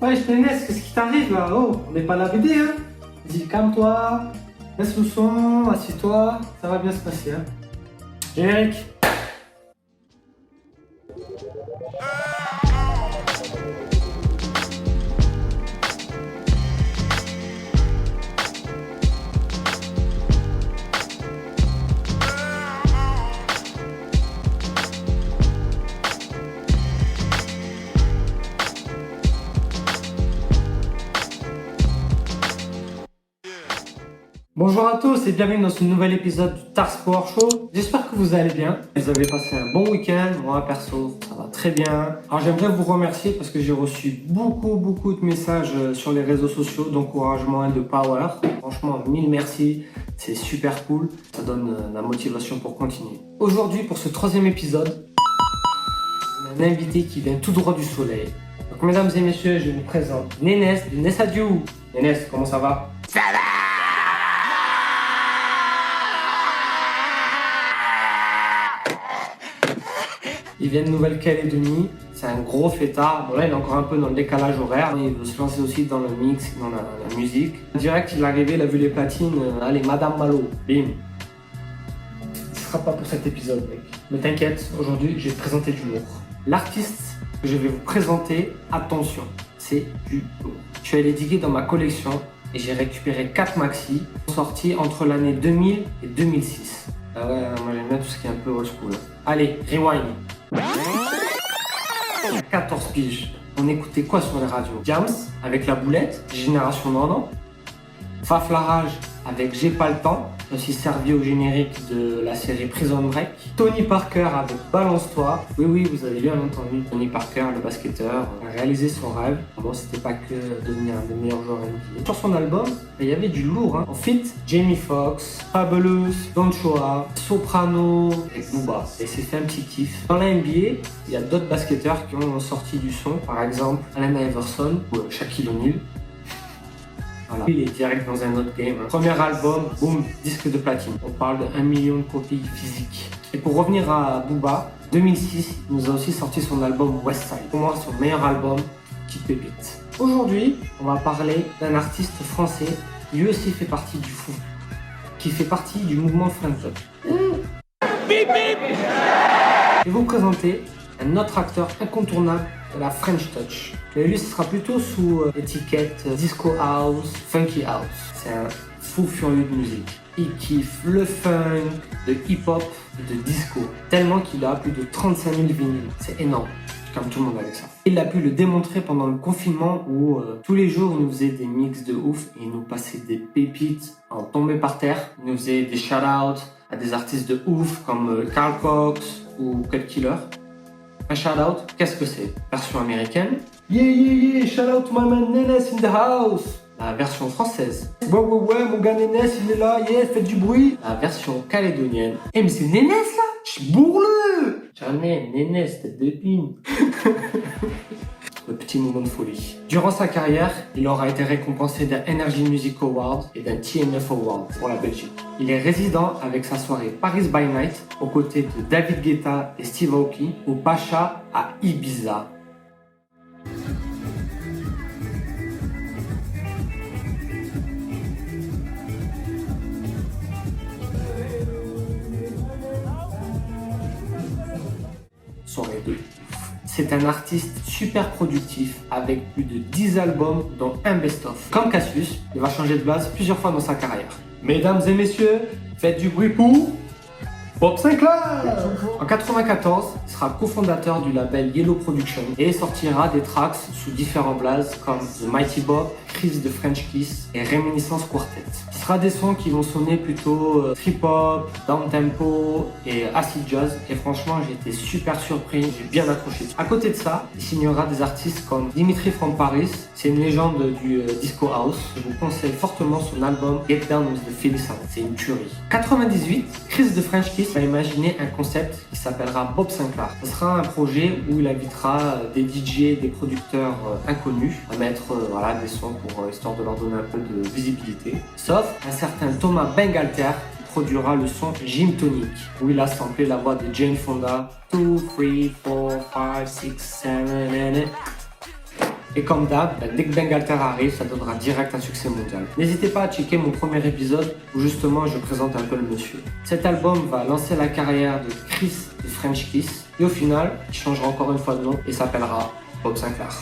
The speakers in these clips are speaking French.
Ouais, je Nénès, qu'est-ce qui t'arrive là? Oh, on n'est pas la BD, hein? Dis, calme-toi, laisse le son, assis-toi, ça va bien se passer, hein? Générique. Bonjour à tous et bienvenue dans ce nouvel épisode du Tars Power Show. J'espère que vous allez bien. Vous avez passé un bon week-end. Moi, perso, ça va très bien. Alors, j'aimerais vous remercier parce que j'ai reçu beaucoup de messages sur les réseaux sociaux d'encouragement et de power. Franchement, mille merci. C'est super cool. Ça donne la motivation pour continuer. Aujourd'hui, pour ce troisième épisode, on a un invité qui vient tout droit du soleil. Donc, mesdames et messieurs, je vous présente Nénès de Nessadiou. Nénès, comment ça va? Ça va! Il vient de Nouvelle-Calédonie, c'est un gros fêtard. Bon là il est encore un peu dans le décalage horaire, mais il veut se lancer aussi dans le mix, dans la musique. Direct il est arrivé, il a vu les platines, allez Madame Malo, bim. Ce sera pas pour cet épisode mec. Mais t'inquiète, aujourd'hui je vais te présenter du lourd. L'artiste que je vais vous présenter, attention, c'est du lourd. Je suis allé diguer dans ma collection et j'ai récupéré 4 maxi sortis entre l'année 2000 et 2006. Ah ouais, moi j'aime bien tout ce qui est un peu old school. Allez, rewind. 14 piges. On écoutait quoi sur les radios? Jams avec La Boulette, Génération 90. Faflarage avec J'ai pas le temps, aussi servi au générique de la série Prison Break. Tony Parker avec Balance-toi. Oui, vous avez bien entendu. Tony Parker, le basketteur, a réalisé son rêve. Bon, c'était pas que devenir un des meilleurs joueurs NBA. Sur son album, il y avait du lourd. En feat, Jamie Foxx, Fabulous, Don Choa, Soprano et Booba. Et c'est fait un petit kiff. Dans la NBA, il y a d'autres basketteurs qui ont sorti du son. Par exemple, Allen Iverson ou Shaquille O'Neal. Voilà. Il est direct dans un autre game. Premier album, boum, disque de platine. On parle de 1 million de copies physiques. Et pour revenir à Booba, 2006, il nous a aussi sorti son album Westside. Pour moi, son meilleur album, qui pépite. Aujourd'hui, on va parler d'un artiste français qui lui aussi fait partie du fou, qui fait partie du mouvement French Touch. Bip bip. Et vous présenter un autre acteur incontournable de la French Touch. Mais lui, ce sera plutôt sous l'étiquette Disco House, Funky House. C'est un fou furieux de musique. Il kiffe le funk, le hip-hop, de disco. Tellement qu'il a plus de 35 000 vinyles. C'est énorme. Comme tout le monde avec ça. Il a pu le démontrer pendant le confinement où tous les jours il nous faisait des mix de ouf et il nous passait des pépites en tombé par terre. Il nous faisait des shout-outs à des artistes de ouf comme Carl Cox ou Cut Killer. Un shout-out, qu'est-ce que c'est? Version américaine. Yeah, shout-out my man Nénès in the house. La version française. Ouais, mon gars Nénès, il est là, yeah, faites du bruit. La version calédonienne. Eh, mais c'est Nénès là? J'bourre-le! Jamais, Nénès, tête d'épine. Le petit moment de folie. Durant sa carrière, il aura été récompensé d'un Energy Music Award et d'un TMF Award pour la Belgique. Il est résident avec sa soirée Paris by Night aux côtés de David Guetta et Steve Aoki au Pacha à Ibiza. Soirée 2. C'est un artiste super productif avec plus de 10 albums dont un best-of. Comme Cassius, il va changer de base plusieurs fois dans sa carrière. Mesdames et messieurs, faites du bruit pour Bob Sinclair. En 1994, il sera cofondateur du label Yellow Production et sortira des tracks sous différents blazes comme The Mighty Bob, Chris de French Kiss et Réminiscence Quartet. Ce sera des sons qui vont sonner plutôt trip-hop, down-tempo et acid jazz et franchement j'ai été super surpris, j'ai bien accroché. À côté de ça, il signera des artistes comme Dimitri from Paris, c'est une légende du disco house. Je vous conseille fortement son album Get Down with the Philly Sound, c'est une tuerie. 98, Chris de French Kiss va imaginer un concept qui s'appellera Bob Sinclair. Ce sera un projet où il invitera des DJ, des producteurs inconnus à mettre voilà, des sons pour histoire de leur donner un peu de visibilité. Sauf un certain Thomas Bangalter qui produira le son Gym Tonic où il a samplé la voix de Jane Fonda 2, 3, 4, 5, 6, 7, 8. Et comme d'hab, dès que Bangalter arrive, ça donnera direct un succès mondial. N'hésitez pas à checker mon premier épisode où justement je présente un peu le monsieur. Cet album va lancer la carrière de Chris de French Kiss et au final, il changera encore une fois de nom et s'appellera Bob Sinclar.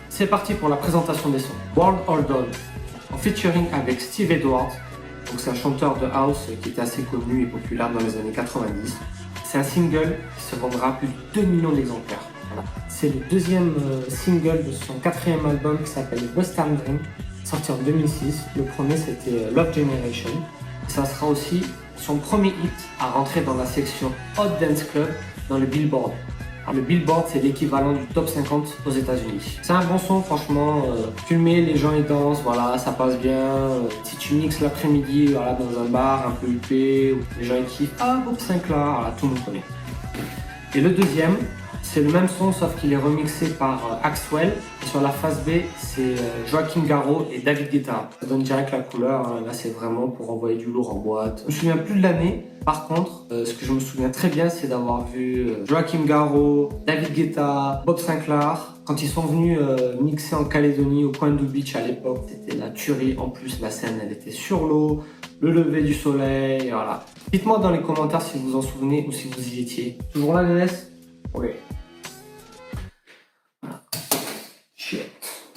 C'est parti pour la présentation des sons. World Hold On, en featuring avec Steve Edwards, donc c'est un chanteur de house qui était assez connu et populaire dans les années 90. C'est un single qui se vendra à plus de 2 millions d'exemplaires. Voilà. C'est le deuxième single de son quatrième album qui s'appelle Western Dream, sorti en 2006. Le premier c'était Love Generation. Ça sera aussi son premier hit à rentrer dans la section Hot Dance Club dans le Billboard. Alors, le Billboard c'est l'équivalent du top 50 aux États-Unis. C'est un bon son franchement, tu le mets, les gens ils dansent, voilà, ça passe bien. Si tu mixes l'après-midi voilà, dans un bar un peu huppé, les gens ils kiffent, ah Bob Sinclar, voilà, tout le monde connaît. Et le deuxième, c'est le même son sauf qu'il est remixé par Axwell. Et sur la face B, c'est Joachim Garraud et David Guetta. Ça donne direct la couleur, hein. Là c'est vraiment pour envoyer du lourd en boîte. Je me souviens plus de l'année. Par contre, ce que je me souviens très bien, c'est d'avoir vu Joachim Garraud, David Guetta, Bob Sinclar. Quand ils sont venus mixer en Calédonie au Point Beach à l'époque, c'était la tuerie. En plus, la scène, elle était sur l'eau, le lever du soleil, voilà. Dites-moi dans les commentaires si vous vous en souvenez ou si vous y étiez. Toujours là, Nénès? Oui. Voilà. Shit.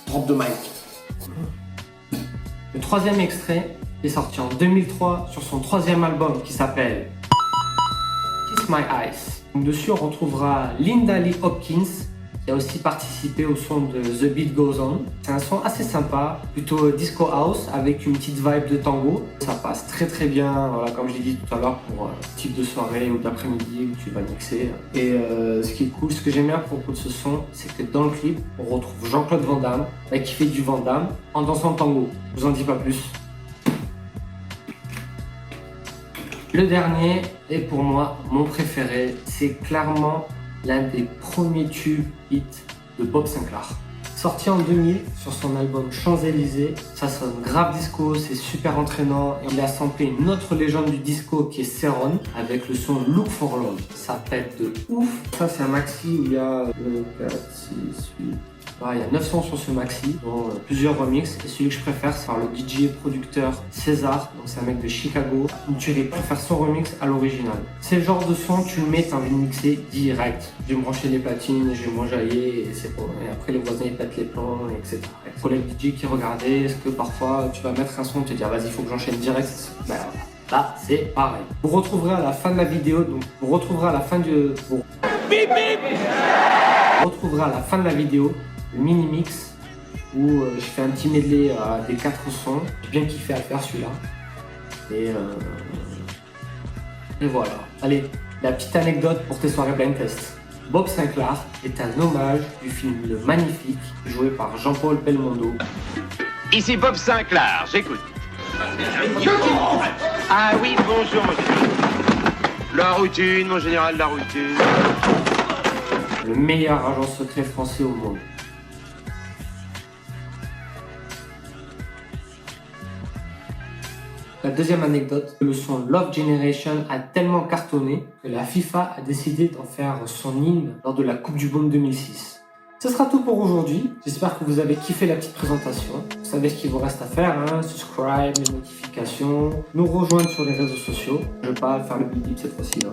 Drop de mic. Le troisième extrait est sorti en 2003 sur son troisième album qui s'appelle Kiss My Eyes. Donc dessus on retrouvera Linda Lee Hopkins qui a aussi participé au son de The Beat Goes On. C'est un son assez sympa, plutôt disco house avec une petite vibe de tango. Ça passe très très bien, voilà, comme je l'ai dit tout à l'heure pour type de soirée ou d'après-midi où tu vas mixer. Et ce qui est cool, ce que j'aime bien à propos de ce son, c'est que dans le clip on retrouve Jean-Claude Van Damme qui fait du Van Damme en dansant le tango. Je vous en dis pas plus. Le dernier est pour moi mon préféré, c'est clairement l'un des premiers tubes hits de Bob Sinclar. Sorti en 2000 sur son album Champs-Élysées, ça sonne grave disco, c'est super entraînant et il a samplé une autre légende du disco qui est Ceron avec le son Look for Love. Ça pète de ouf. Ça c'est un maxi où il y a 4, 6, 8... il y a 9 sons sur ce maxi, dont plusieurs remixes. Et celui que je préfère, c'est par le DJ et producteur César, donc c'est un mec de Chicago. Je préfère son remix à l'original. C'est le genre de son, tu le mets, t'as envie de mixer direct. Je vais me brancher les platines, je vais m'enjailler, et c'est bon. Et après, les voisins ils pètent les plans, etc. Les collègues DJ qui regardaient, est-ce que parfois tu vas mettre un son et te dire vas-y, il faut que j'enchaîne direct. Ben, là, c'est pareil. Vous retrouverez à la fin de la vidéo, donc vous retrouverez à la fin du. Vous retrouverez à la fin de la vidéo le mini mix où je fais un petit medley des 4 sons. J'ai bien kiffé à le faire celui-là. Et voilà. Allez, la petite anecdote pour tes soirées blind test. Bob Sinclar est un hommage du film Le Magnifique, joué par Jean-Paul Belmondo. Ici Bob Sinclar, j'écoute. Ah oui, bonjour monsieur. La routine, mon général, la routine. Le meilleur agent secret français au monde. La deuxième anecdote, le son Love Generation a tellement cartonné que la FIFA a décidé d'en faire son hymne lors de la Coupe du Monde 2006. Ce sera tout pour aujourd'hui. J'espère que vous avez kiffé la petite présentation. Vous savez ce qu'il vous reste à faire, hein, subscribe, les notifications, nous rejoindre sur les réseaux sociaux. Je ne vais pas faire le bip cette fois-ci. Hein.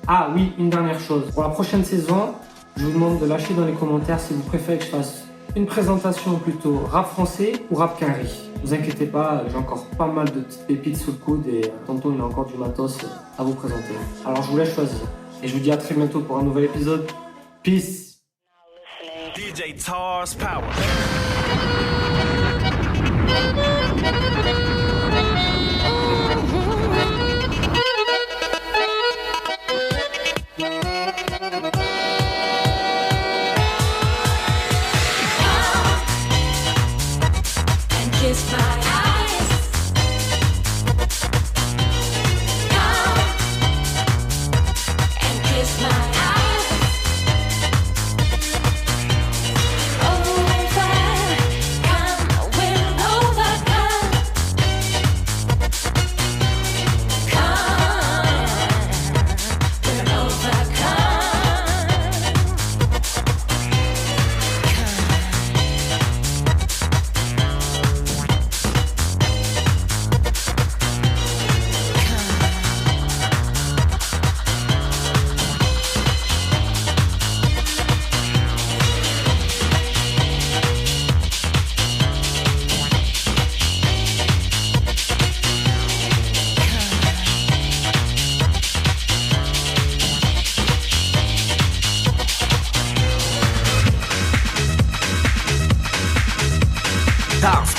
Ah oui, une dernière chose. Pour la prochaine saison, je vous demande de lâcher dans les commentaires si vous préférez que je fasse une présentation plutôt rap français ou rap quinri. Ne vous inquiétez pas, j'ai encore pas mal de petites pépites sous le coude et tantôt il y a encore du matos à vous présenter. Alors je vous laisse choisir. Et je vous dis à très bientôt pour un nouvel épisode. Peace. DJ Tars Power. Kiss my eyes. Come and kiss my eyes. Overcome, we'll overcome. Come, we'll overcome. Come.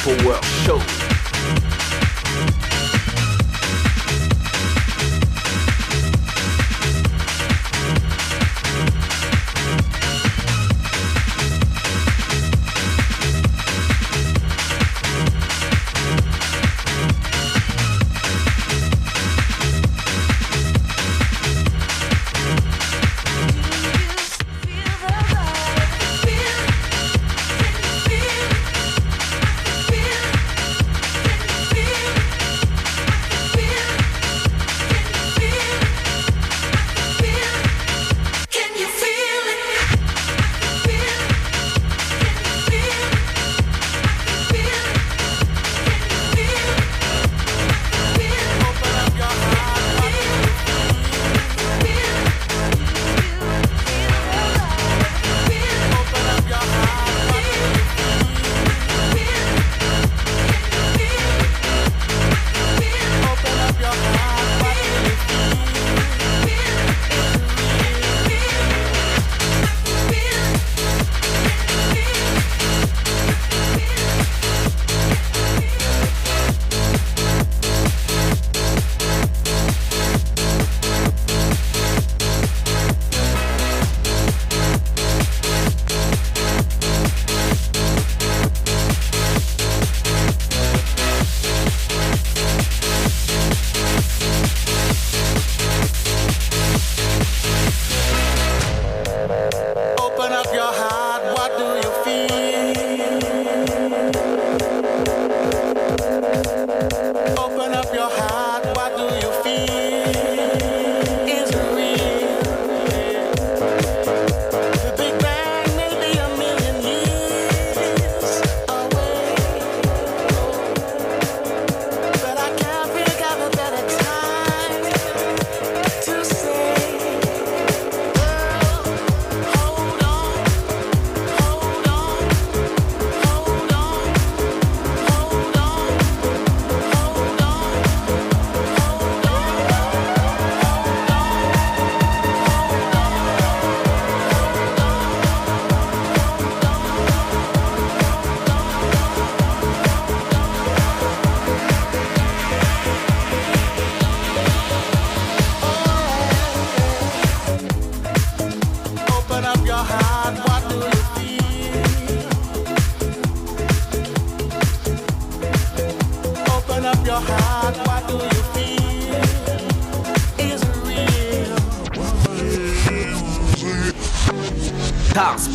Power Show.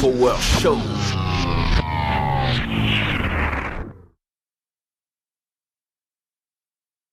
Power Show.